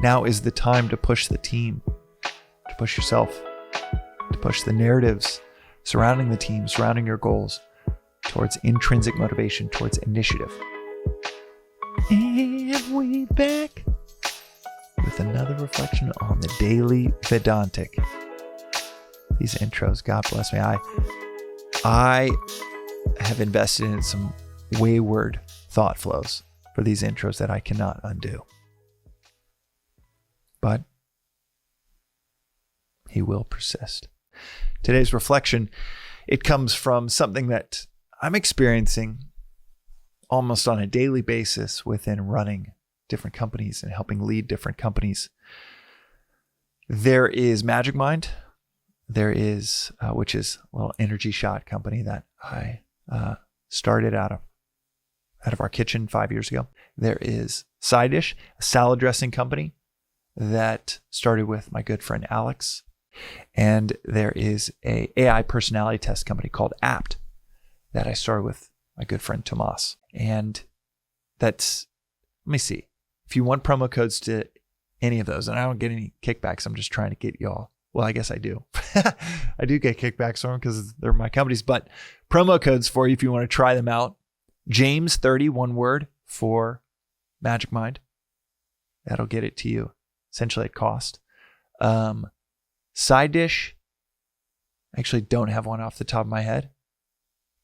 Now is the time to push the team, to push yourself, to push the narratives surrounding the team, surrounding your goals, towards intrinsic motivation, towards initiative. And we back with another reflection on the daily Vedantic. These intros, God bless me. I have invested in some wayward thought flows for these intros that I cannot undo. But he will persist. Today's reflection, it comes from something that I'm experiencing almost on a daily basis within running different companies and helping lead different companies. There is Magic Mind. There is, which is a little energy shot company that I started out of our kitchen 5 years ago. There is Side Dish, a salad dressing company that started with my good friend Alex. And there is a AI personality test company called Apt that I started with my good friend Tomas. And that's, let me see, if you want promo codes to any of those, and I don't get any kickbacks, I'm just trying to get y'all. Well, I guess I do. I do get kickbacks from them because they're my companies, but promo codes for you if you want to try them out. James 30, one word, for Magic Mind. That'll get it to you essentially at cost. Side Dish, I actually don't have one off the top of my head,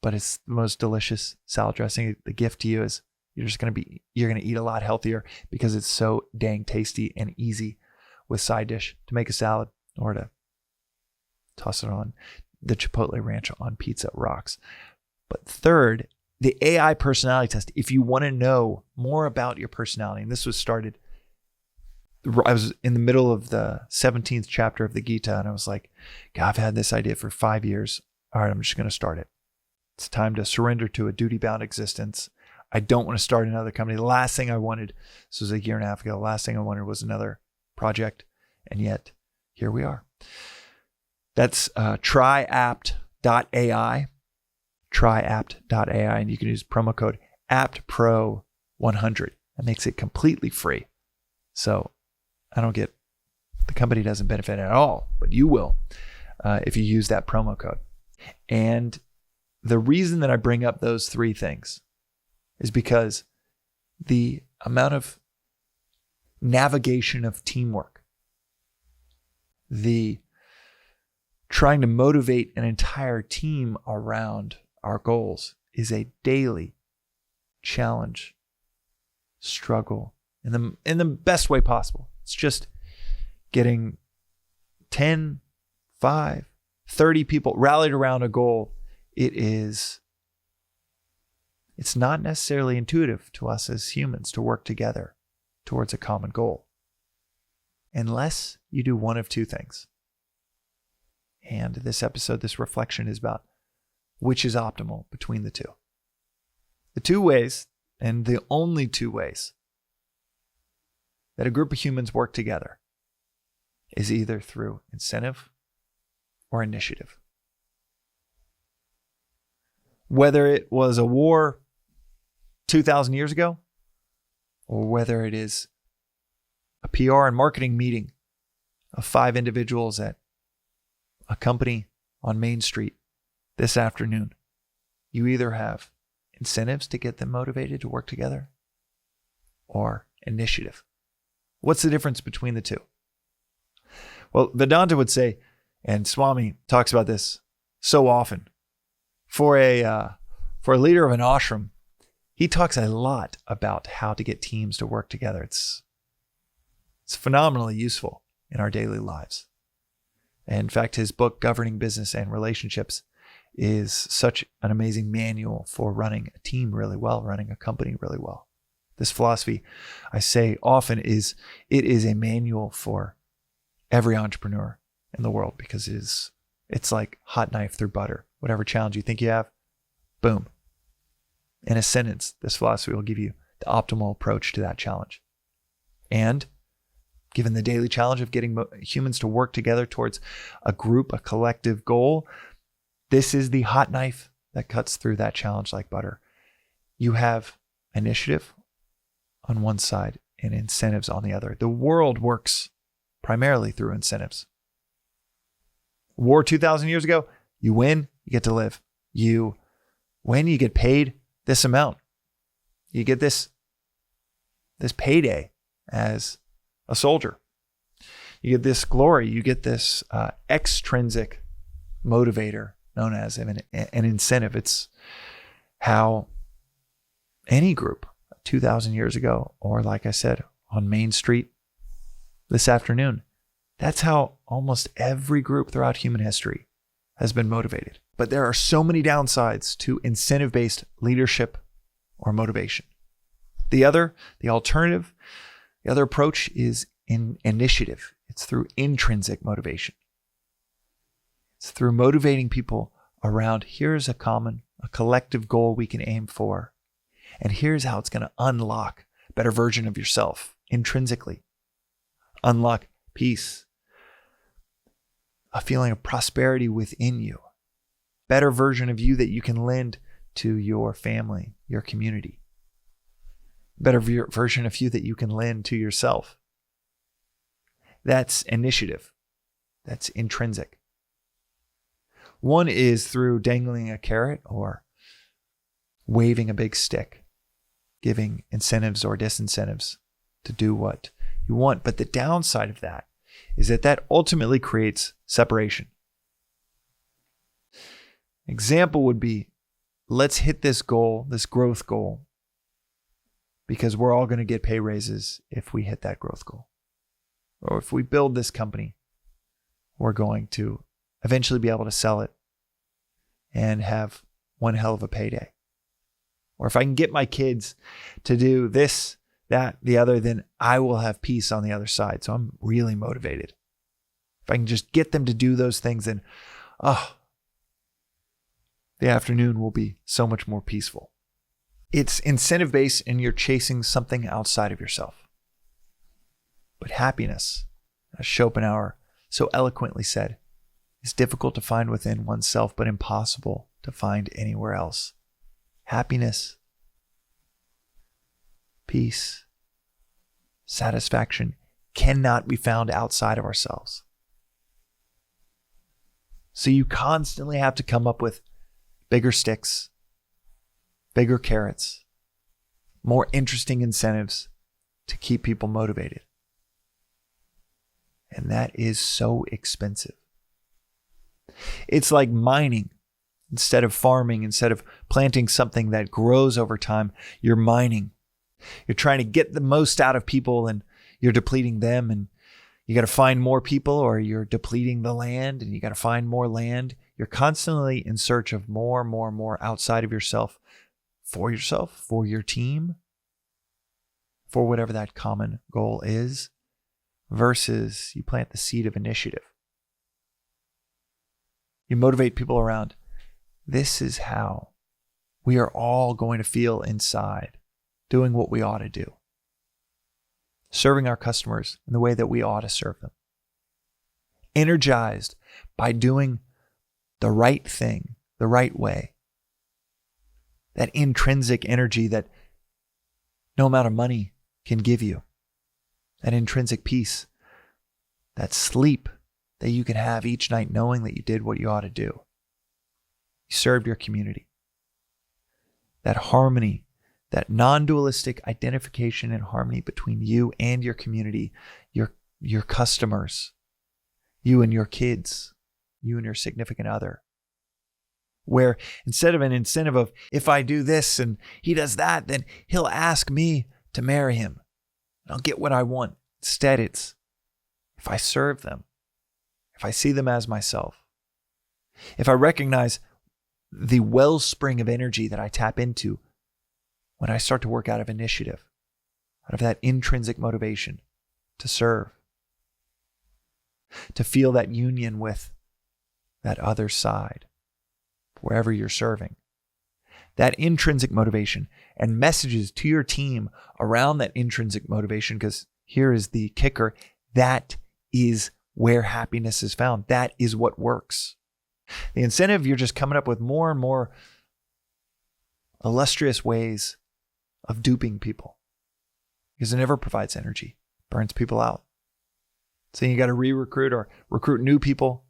but it's the most delicious salad dressing. The gift to you is you're going to eat a lot healthier because it's so dang tasty and easy with Side Dish to make a salad or to toss it on. The Chipotle Ranch on pizza rocks. But third, the AI personality test. If you want to know more about your personality, and this was started, I was in the middle of the 17th chapter of the Gita, and I was like, God, I've had this idea for 5 years. All right, I'm just going to start it. It's time to surrender to a duty-bound existence. I don't want to start another company. The last thing I wanted, this was a year and a half ago, the last thing I wanted was another project. And yet, here we are. That's tryapt.ai. Tryapt.ai, and you can use promo code APTPRO100. That makes it completely free. So the company doesn't benefit at all, but you will if you use that promo code. And the reason that I bring up those three things is because the amount of navigation of teamwork, the trying to motivate an entire team around our goals is a daily challenge, struggle in the best way possible. It's just getting 10, 5, 30 people rallied around a goal. It's not necessarily intuitive to us as humans to work together towards a common goal unless you do one of two things. And this episode, this reflection is about which is optimal between the two. The two ways, and the only two ways, that a group of humans work together is either through incentive or initiative. Whether it was a war 2,000 years ago, or whether it is a PR and marketing meeting of 5 individuals at a company on Main Street this afternoon, you either have incentives to get them motivated to work together or initiative. What's the difference between the two? Well, Vedanta would say, and Swami talks about this so often, for a leader of an ashram, he talks a lot about how to get teams to work together. It's phenomenally useful in our daily lives. And in fact, his book, Governing Business and Relationships, is such an amazing manual for running a team really well, running a company really well. This philosophy, I say often, is a manual for every entrepreneur in the world because it's like hot knife through butter. Whatever challenge you think you have, boom. In a sentence, this philosophy will give you the optimal approach to that challenge. And given the daily challenge of getting humans to work together towards a group, a collective goal, this is the hot knife that cuts through that challenge like butter. You have initiative on one side and incentives on the other. The world works primarily through incentives. War 2,000 years ago, you win, you get to live. You win, you get paid this amount. You get this payday as a soldier. You get this glory. You get this extrinsic motivator known as an incentive. It's how any group 2,000 years ago, or like I said, on Main Street this afternoon, that's how almost every group throughout human history has been motivated. But there are so many downsides to incentive-based leadership or motivation. The other approach is in initiative. It's through intrinsic motivation. It's through motivating people around, here's a collective goal we can aim for. And here's how it's going to unlock a better version of yourself intrinsically. Unlock peace, a feeling of prosperity within you, better version of you that you can lend to your family, your community, better version of you that you can lend to yourself. That's initiative. That's intrinsic. One is through dangling a carrot or waving a big stick, giving incentives or disincentives to do what you want. But the downside of that is that ultimately creates separation. Example would be, let's hit this goal, this growth goal, because we're all going to get pay raises if we hit that growth goal. Or if we build this company, we're going to eventually be able to sell it and have one hell of a payday. Or if I can get my kids to do this, that, the other, then I will have peace on the other side. So I'm really motivated. If I can just get them to do those things, then, the afternoon will be so much more peaceful. It's incentive-based and you're chasing something outside of yourself. But happiness, as Schopenhauer so eloquently said, is difficult to find within oneself, but impossible to find anywhere else. Happiness, peace, satisfaction cannot be found outside of ourselves. So you constantly have to come up with bigger sticks, bigger carrots, more interesting incentives to keep people motivated. And that is so expensive. It's like mining. Instead of farming, instead of planting something that grows over time, you're mining. You're trying to get the most out of people and you're depleting them, and you got to find more people, or you're depleting the land and you got to find more land. You're constantly in search of more outside of yourself, for your team, for whatever that common goal is, versus you plant the seed of initiative. You motivate people around. This is how we are all going to feel inside, doing what we ought to do, serving our customers in the way that we ought to serve them, energized by doing the right thing, the right way. That intrinsic energy that no amount of money can give you, that intrinsic peace, that sleep that you can have each night knowing that you did what you ought to do. You served your community. That harmony, that non-dualistic identification and harmony between you and your community, your customers, you and your kids, you and your significant other. Where instead of an incentive of, if I do this and he does that, then he'll ask me to marry him. And I'll get what I want. Instead, it's, if I serve them, if I see them as myself, if I recognize the wellspring of energy that I tap into when I start to work out of initiative, out of that intrinsic motivation to serve, to feel that union with that other side, wherever you're serving, that intrinsic motivation and messages to your team around that intrinsic motivation, because here is the kicker, that is where happiness is found. That is what works. The incentive, you're just coming up with more and more illustrious ways of duping people. because it never provides energy, burns people out. So you got to re-recruit or recruit new people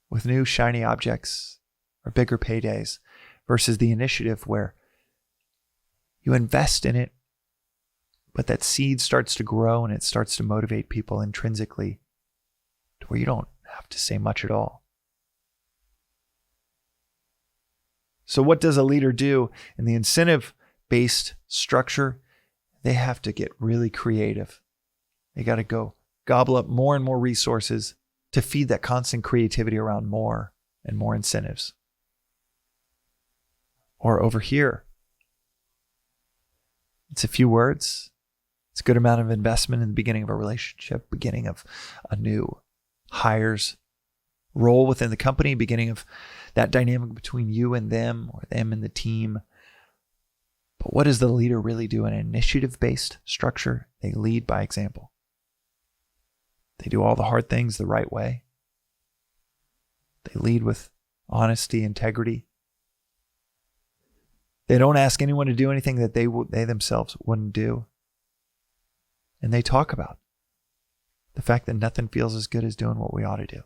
with new shiny objects or bigger paydays versus the initiative where you invest in it, but that seed starts to grow and it starts to motivate people intrinsically to where you don't have to say much at all. So what does a leader do in the incentive-based structure? They have to get really creative. They got to go gobble up more and more resources to feed that constant creativity around more and more incentives. Or over here, it's a few words. It's a good amount of investment in the beginning of a relationship, beginning of a new hire's role within the company, beginning of that dynamic between you and them or them and the team. But what does the leader really do in an initiative-based structure? They lead by example. They do all the hard things the right way. They lead with honesty, integrity. They don't ask anyone to do anything that they themselves wouldn't do. And they talk about the fact that nothing feels as good as doing what we ought to do.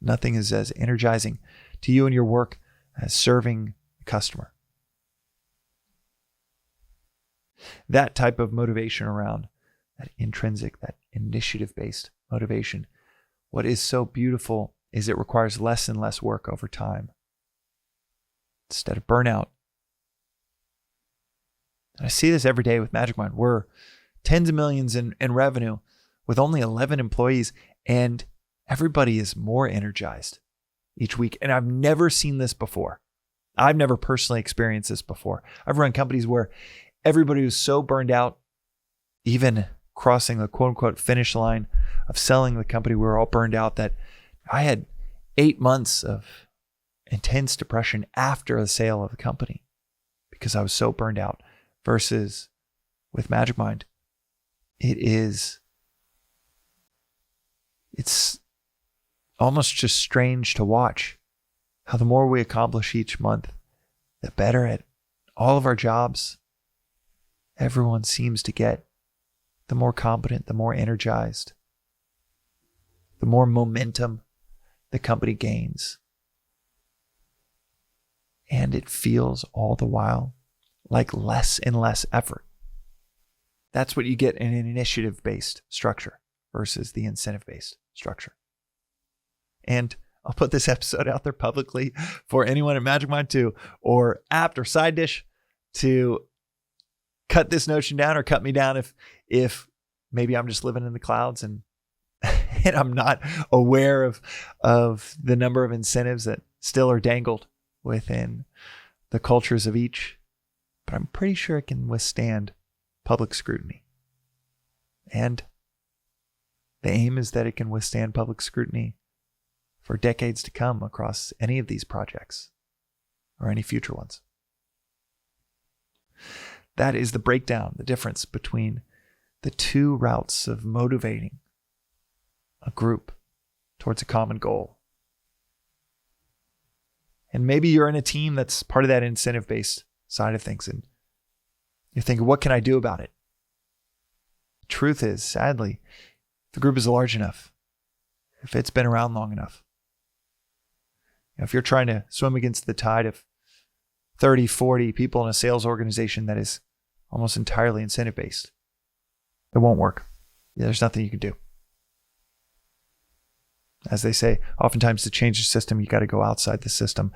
Nothing is as energizing to you and your work as serving the customer. That type of motivation around that intrinsic, that initiative-based motivation, what is so beautiful is it requires less and less work over time instead of burnout. And I see this every day with MagicMind. We're tens of millions in revenue with only 11 employees, and everybody is more energized each week. And I've never seen this before. I've never personally experienced this before. I've run companies where everybody was so burned out, even crossing the quote unquote finish line of selling the company, we were all burned out, that I had 8 months of intense depression after the sale of the company because I was so burned out. Versus with MagicMind, it's almost just strange to watch how the more we accomplish each month, the better at all of our jobs everyone seems to get, the more competent, the more energized, the more momentum the company gains. And it feels all the while like less and less effort. That's what you get in an initiative-based structure versus the incentive-based structure. And I'll put this episode out there publicly for anyone at MagicMind to, or apt or side dish, to cut this notion down or cut me down if maybe I'm just living in the clouds and and I'm not aware of the number of incentives that still are dangled within the cultures of each. But I'm pretty sure it can withstand public scrutiny. And the aim is that it can withstand public scrutiny for decades to come across any of these projects or any future ones. That is the breakdown, the difference between the two routes of motivating a group towards a common goal. And maybe you're in a team that's part of that incentive-based side of things, and you're thinking, what can I do about it? The truth is, sadly, if the group is large enough, if it's been around long enough, if you're trying to swim against the tide of 30, 40 people in a sales organization that is almost entirely incentive-based, it won't work. There's nothing you can do. As they say, oftentimes to change the system, you got to go outside the system.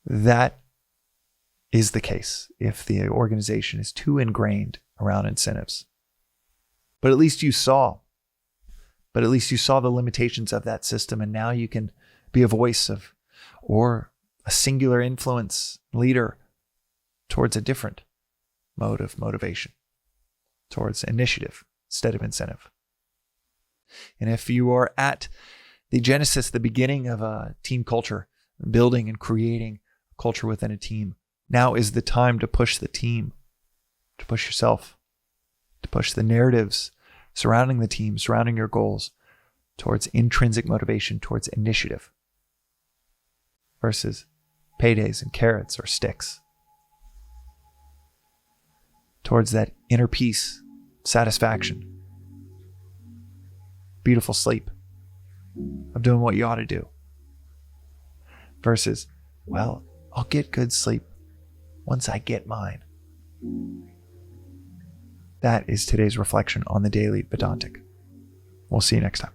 That is the case if the organization is too ingrained around incentives. But at least you saw the limitations of that system, and now you can be a voice of, or a singular influence leader towards a different mode of motivation, towards initiative instead of incentive. And if you are at the genesis, the beginning of a team culture, building and creating a culture within a team, now is the time to push the team, to push yourself, to push the narratives surrounding the team, surrounding your goals, towards intrinsic motivation, towards initiative, versus paydays and carrots or sticks. towards that inner peace, satisfaction, beautiful sleep of doing what you ought to do. Versus, well, I'll get good sleep once I get mine. That is today's reflection on the Daily Vedantic. We'll see you next time.